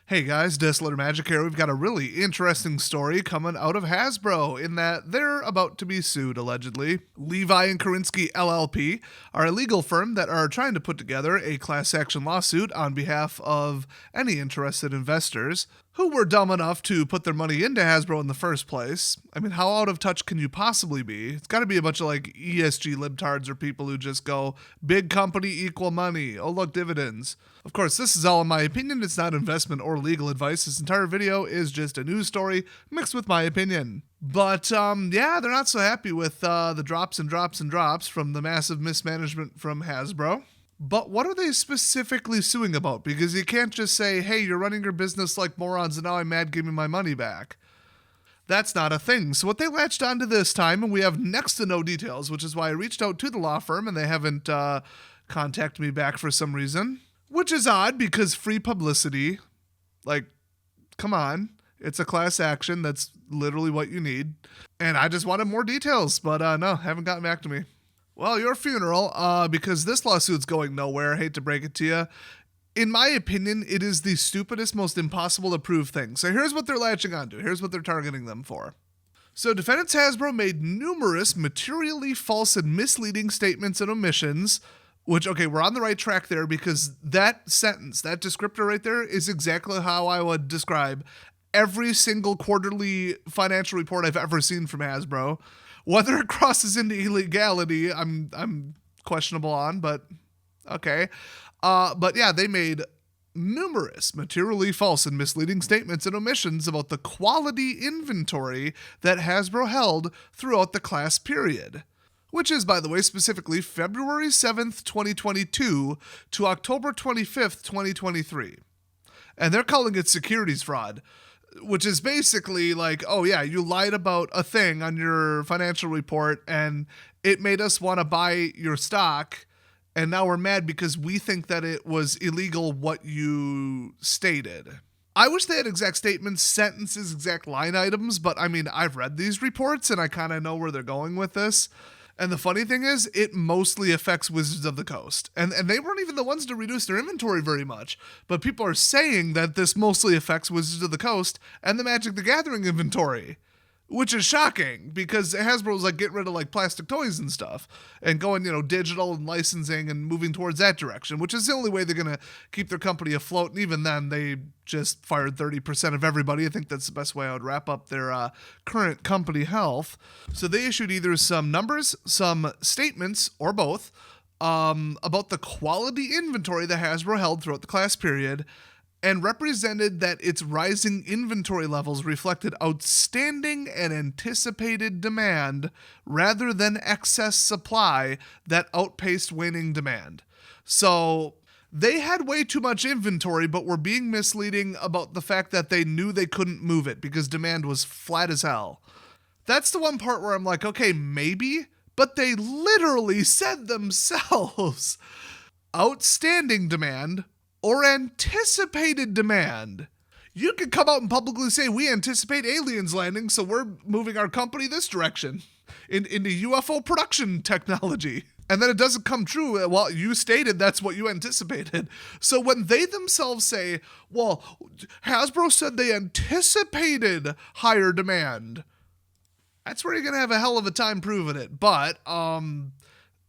Hey guys, Disler Magic here. We've got a really interesting story coming out of Hasbro in that they're about to be sued, allegedly. Levi and Korinsky LLP are a legal firm that are trying to put together a class action lawsuit on behalf of any interested investors who were dumb enough to put their money into Hasbro in the first place. I mean, how out of touch can you possibly be? It's got to be a bunch of like ESG libtards or people who just go, big company equal money. Oh, look, dividends. Of course, this is all in my opinion. It's not investment or legal advice. This entire video is just a news story mixed with my opinion. But yeah, they're not so happy with the drops and drops and drops from the massive mismanagement from Hasbro. But what are they specifically suing about? Because you can't just say, hey, you're running your business like morons and now I'm mad, give me my money back. That's not a thing. So what they latched onto this time, and we have next to no details, which is why I reached out to the law firm and they haven't contacted me back for some reason. Which is odd because free publicity, like, come on. It's a class action. That's literally what you need. And I just wanted more details, but no, haven't gotten back to me. Well, your funeral, because this lawsuit's going nowhere. I hate to break it to you. In my opinion, it is the stupidest, most impossible to prove thing. So here's what they're latching onto. Here's what they're targeting them for. So defendants Hasbro made numerous materially false and misleading statements and omissions, which, okay, we're on the right track there because that sentence, that descriptor right there is exactly how I would describe every single quarterly financial report I've ever seen from Hasbro. Whether it crosses into illegality, I'm questionable on, but okay. But yeah, they made numerous materially false and misleading statements and omissions about the quality inventory that Hasbro held throughout the class period, which is, by the way, specifically February 7th, 2022 to October 25th, 2023. And they're calling it securities fraud, which is basically like, oh yeah, you lied about a thing on your financial report and it made us want to buy your stock, and now we're mad because we think that it was illegal what you stated. I wish they had exact statements, sentences, exact line items, but I mean, I've read these reports and I kind of know where they're going with this. And the funny thing is, it mostly affects Wizards of the Coast. And they weren't even the ones to reduce their inventory very much. But people are saying that this mostly affects Wizards of the Coast and the Magic the Gathering inventory. Which is shocking, because Hasbro's like getting rid of like plastic toys and stuff and going, digital and licensing and moving towards that direction, which is the only way they're going to keep their company afloat. And even then, they just fired 30% of everybody. I think that's the best way I would wrap up their current company health. So they issued either some numbers, some statements, or both about the quality inventory that Hasbro held throughout the class period, and represented that its rising inventory levels reflected outstanding and anticipated demand rather than excess supply that outpaced waning demand. So they had way too much inventory, but were being misleading about the fact that they knew they couldn't move it because demand was flat as hell. That's the one part where I'm like, okay, maybe, but they literally said themselves, outstanding demand or anticipated demand. You could come out and publicly say, we anticipate aliens landing, so we're moving our company this direction into UFO production technology. And then it doesn't come true. Well, you stated that's what you anticipated. So when they themselves say, well, Hasbro said they anticipated higher demand, that's where you're going to have a hell of a time proving it. But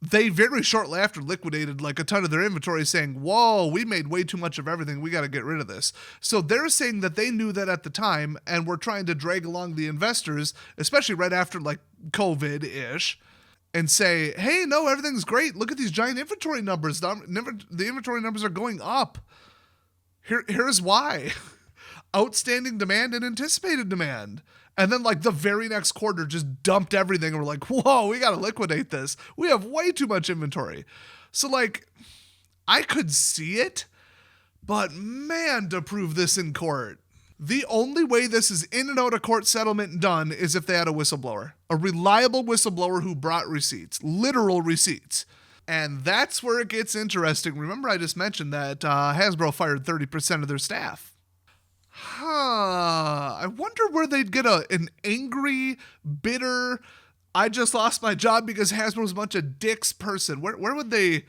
they very shortly after liquidated like a ton of their inventory, saying, whoa, we made way too much of everything. We got to get rid of this. So they're saying that they knew that at the time and were trying to drag along the investors, especially right after like COVID-ish, and say, hey, no, everything's great. Look at these giant inventory numbers. The inventory numbers are going up. Here's why. Outstanding demand and anticipated demand. And then like the very next quarter just dumped everything and we're like, whoa, we got to liquidate this. We have way too much inventory. So like, I could see it, but man, to prove this in court. The only way this is in and out of court settlement done is if they had a whistleblower, a reliable whistleblower who brought receipts, literal receipts. And that's where it gets interesting. Remember, I just mentioned that Hasbro fired 30% of their staff. I wonder where they'd get an angry, bitter, I just lost my job because Hasbro's a bunch of dicks person. Where would they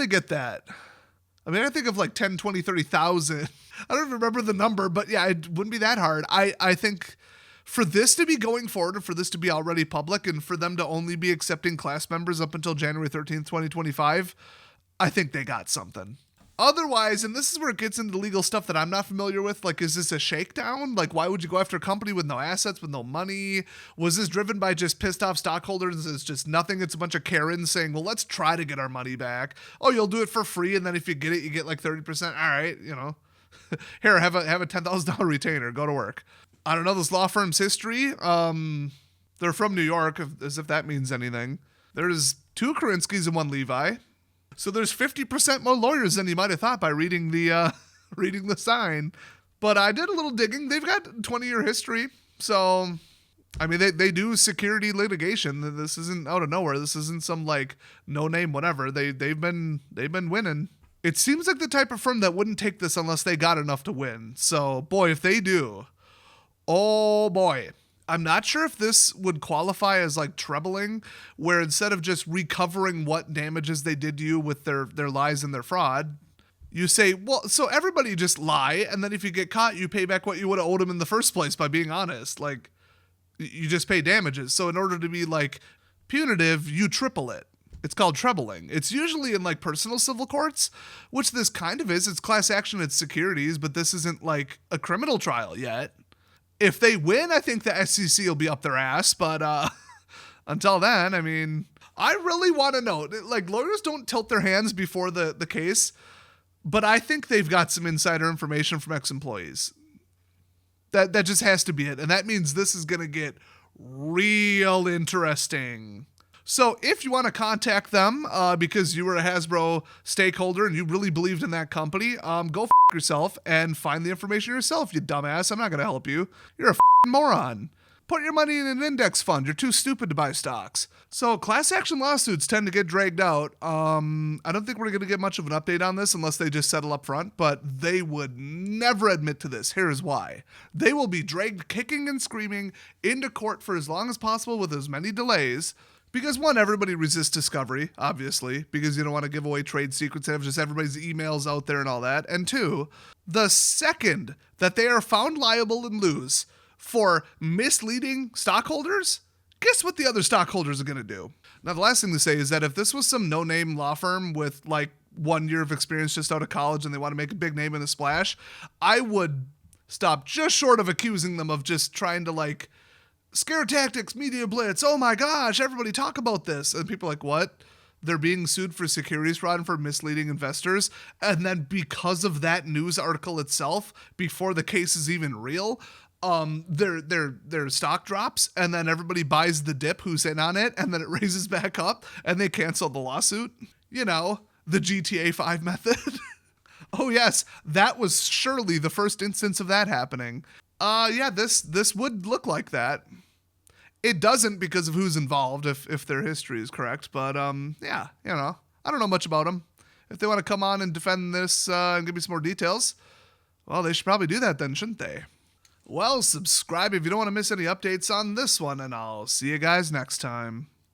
get that? I mean, I think of like 10, 20, 30,000. I don't remember the number, but yeah, it wouldn't be that hard. I think for this to be going forward and for this to be already public and for them to only be accepting class members up until January 13th, 2025, I think they got something. Otherwise, and this is where it gets into legal stuff that I'm not familiar with, like, is this a shakedown? Like, why would you go after a company with no assets, with no money? Was this driven by just pissed off stockholders? It's just nothing. It's a bunch of Karens saying, well, let's try to get our money back. Oh, you'll do it for free, and then if you get it, you get like 30%. All right, you know. Here, have a $10,000 retainer. Go to work. I don't know this law firm's history. They're from New York, as if that means anything. There's 2 Karinskis and 1 Levi. So there's 50% more lawyers than you might have thought by reading the reading the sign. But I did a little digging. They've got 20-year history. So, I mean, they do security litigation. This isn't out of nowhere. This isn't some like no name whatever. They've been winning. It seems like the type of firm that wouldn't take this unless they got enough to win. So, boy, if they do, oh boy. I'm not sure if this would qualify as like trebling, where instead of just recovering what damages they did to you with their lies and their fraud, you say, well, so everybody just lie, and then if you get caught, you pay back what you would have owed them in the first place by being honest. Like, you just pay damages. So in order to be like punitive, you triple it. It's called trebling. It's usually in like personal civil courts, which this kind of is. It's class action, it's securities, but this isn't like a criminal trial yet. If they win, I think the SEC will be up their ass. But until then, I mean, I really want to know. Like, lawyers don't tilt their hands before the case, but I think they've got some insider information from ex-employees. That just has to be it. And that means this is going to get real interesting. So if you want to contact them because you were a Hasbro stakeholder and you really believed in that company, go f*** yourself and find the information yourself, you dumbass. I'm not going to help you. You're a f***ing moron. Put your money in an index fund. You're too stupid to buy stocks. So class action lawsuits tend to get dragged out. I don't think we're going to get much of an update on this unless they just settle up front, but they would never admit to this. Here's why. They will be dragged kicking and screaming into court for as long as possible with as many delays. Because one, everybody resists discovery, obviously, because you don't want to give away trade secrets and have just everybody's emails out there and all that. And two, the second that they are found liable and lose for misleading stockholders, guess what the other stockholders are going to do? Now, the last thing to say is that if this was some no-name law firm with like 1 year of experience just out of college and they want to make a big name in a splash, I would stop just short of accusing them of just trying to like scare tactics, media blitz. Oh my gosh, everybody talk about this. And people are like, what? They're being sued for securities fraud and for misleading investors. And then because of that news article itself, before the case is even real, their stock drops and then everybody buys the dip who's in on it and then it raises back up and they cancel the lawsuit. You know, the GTA 5 method. Oh yes, that was surely the first instance of that happening. Yeah, this would look like that. It doesn't because of who's involved, if their history is correct. But yeah, you know, I don't know much about them. If they want to come on and defend this and give me some more details, well, they should probably do that then, shouldn't they? Well, subscribe if you don't want to miss any updates on this one, and I'll see you guys next time.